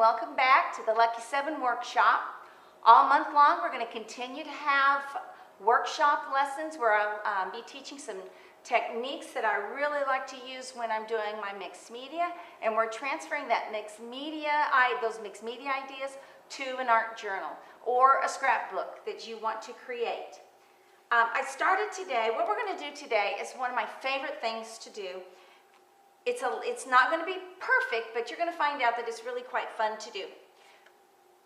welcome back to the Lucky 7 workshop. All month long we're going to continue to have workshop lessons where I'll be teaching some techniques that I really like to use when I'm doing my mixed media, and we're transferring that those mixed media ideas to an art journal or a scrapbook that you want to create. I started today, what we're going to do today is one of my favorite things to do. It's not going to be perfect, but you're going to find out that it's really quite fun to do.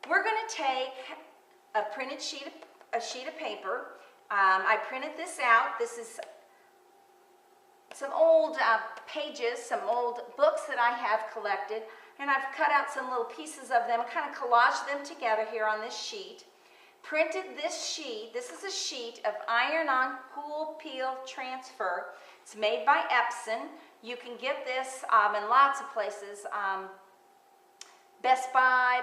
We're going to take a printed sheet of paper. I printed this out. This is some old pages, some old books that I have collected, and I've cut out some little pieces of them and kind of collaged them together here on this sheet. Printed this sheet. This is a sheet of iron-on cool peel transfer. It's made by Epson. You can get this in lots of places, Best Buy,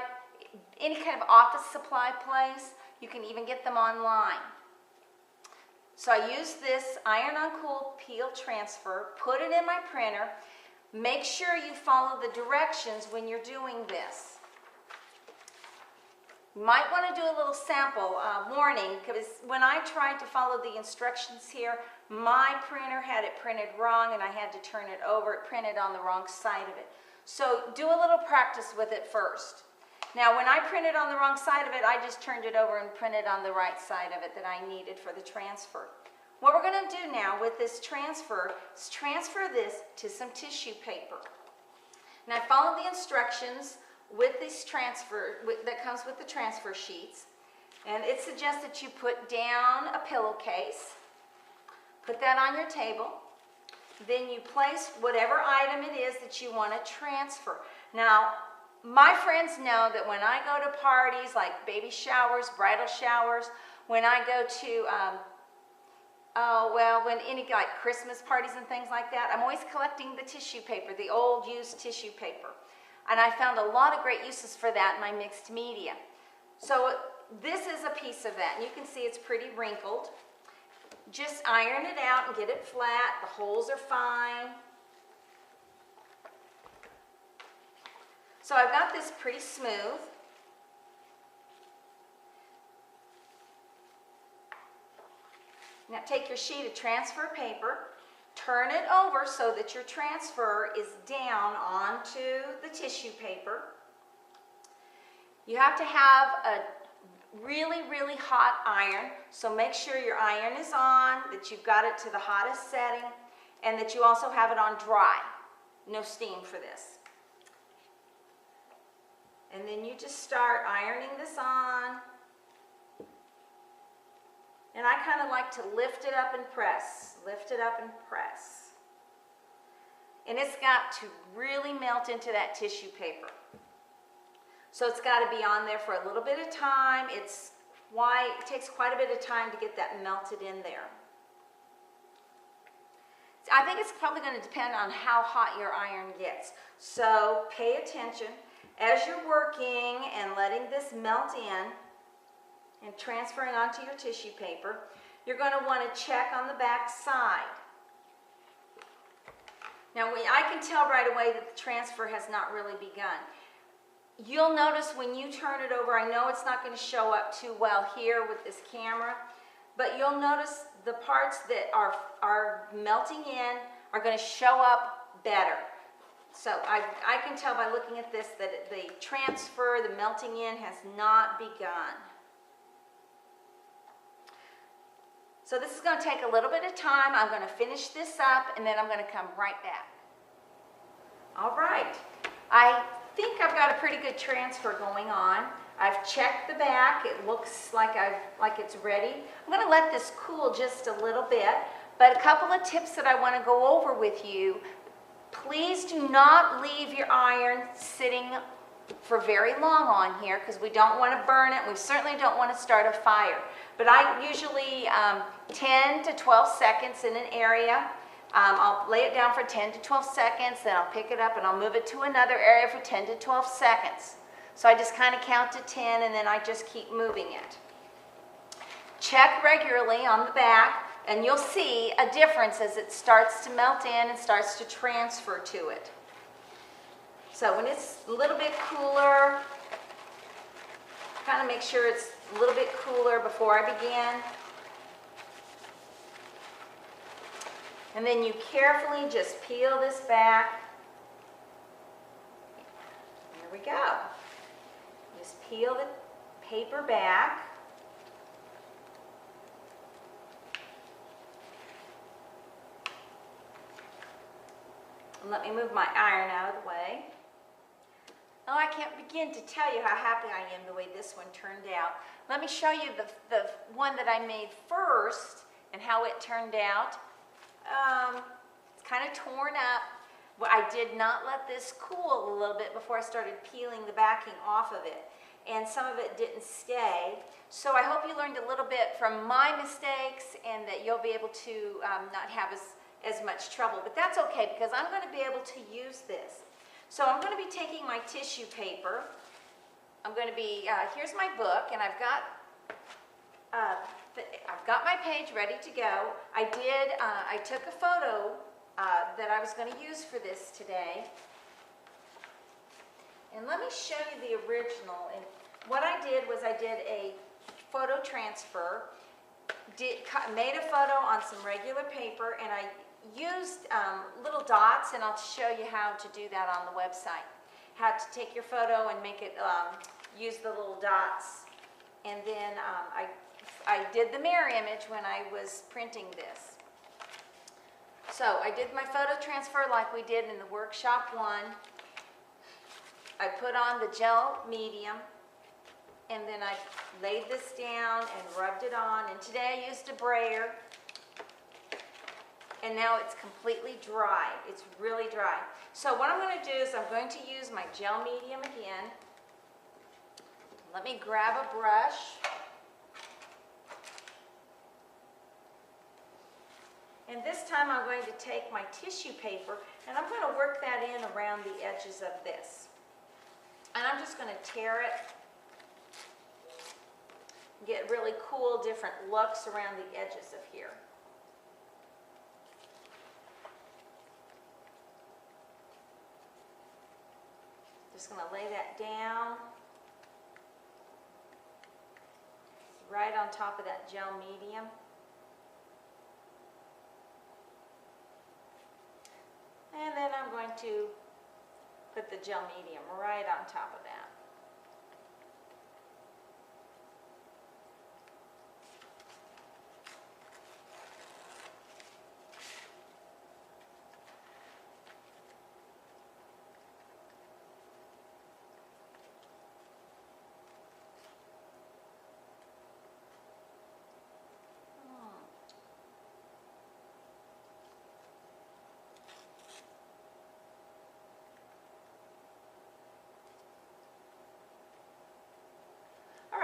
any kind of office supply place. You can even get them online. So I use this iron-on cool peel transfer, put it in my printer. Make sure you follow the directions when you're doing this. You might want to do a little sample warning, because when I tried to follow the instructions here, my printer had it printed wrong and I had to turn it over. It printed on the wrong side of it. So do a little practice with it first. Now when I printed on the wrong side of it, I just turned it over and printed on the right side of it that I needed for the transfer. What we're going to do now with this transfer is transfer this to some tissue paper. Now I followed the instructions with this transfer that comes with the transfer sheets, and it suggests that you put down a pillowcase, put that on your table, then you place whatever item it is that you want to transfer. Now my friends know that when I go to parties like baby showers, bridal showers, when I go to when any like Christmas parties and things like that, I'm always collecting the tissue paper, the old used tissue paper. And I found a lot of great uses for that in my mixed media. So this is a piece of that. And you can see it's pretty wrinkled. Just iron it out and get it flat. The holes are fine. So I've got this pretty smooth. Now take your sheet of transfer paper, turn it over so that your transfer is down onto the tissue paper. You have to have a really, really hot iron, so make sure your iron is on, that you've got it to the hottest setting, and that you also have it on dry. No steam for this. And then you just start ironing this on. And I kind of like to lift it up and press, lift it up and press. And it's got to really melt into that tissue paper. So it's got to be on there for a little bit of time. It takes quite a bit of time to get that melted in there. I think it's probably going to depend on how hot your iron gets. So pay attention as you're working and letting this melt in and transferring onto your tissue paper. You're going to want to check on the back side. Now I can tell right away that the transfer has not really begun. You'll notice when you turn it over, I know it's not going to show up too well here with this camera, but you'll notice the parts that are melting in are going to show up better. So I can tell by looking at this that the transfer, the melting in, has not begun. So this is going to take a little bit of time. I'm going to finish this up and then I'm going to come right back. All right. I think I've got a pretty good transfer going on. I've checked the back. It looks like it's ready. I'm going to let this cool just a little bit, but a couple of tips that I want to go over with you. Please do not leave your iron sitting for very long on here, because we don't want to burn it. We certainly don't want to start a fire. But I usually 10 to 12 seconds in an area. I'll lay it down for 10 to 12 seconds, then I'll pick it up and I'll move it to another area for 10 to 12 seconds. So I just kind of count to 10 and then I just keep moving it. Check regularly on the back and you'll see a difference as it starts to melt in and starts to transfer to it. So when it's a little bit cooler, kind of make sure it's a little bit cooler before I begin. And then you carefully just peel this back. There we go. Just peel the paper back. And let me move my iron out of the way. Oh, I can't begin to tell you how happy I am the way this one turned out. Let me show you the one that I made first and how it turned out. It's kind of torn up. Well, I did not let this cool a little bit before I started peeling the backing off of it. And some of it didn't stay. So I hope you learned a little bit from my mistakes and that you'll be able to not have as much trouble. But that's okay because I'm going to be able to use this. So I'm going to be taking my tissue paper. I'm going to be, here's my book, and I've got my page ready to go. I took a photo that I was going to use for this today. And let me show you the original. And what I did was I did a photo transfer, made a photo on some regular paper, and I used little dots, and I'll show you how to do that on the website. How to take your photo and make it, use the little dots. And then I did the mirror image when I was printing this. So I did my photo transfer like we did in the workshop one. I put on the gel medium, and then I laid this down and rubbed it on. And today I used a brayer. And now it's completely dry. It's really dry. So what I'm going to do is I'm going to use my gel medium again. Let me grab a brush. And this time I'm going to take my tissue paper and I'm going to work that in around the edges of this. And I'm just going to tear it. Get really cool, different looks around the edges of here. Just going to lay that down right on top of that gel medium. And then I'm going to put the gel medium right on top of that.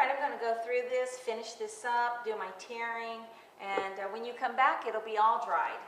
I'm going to go through this, finish this up, do my tearing, and when you come back, it'll be all dried.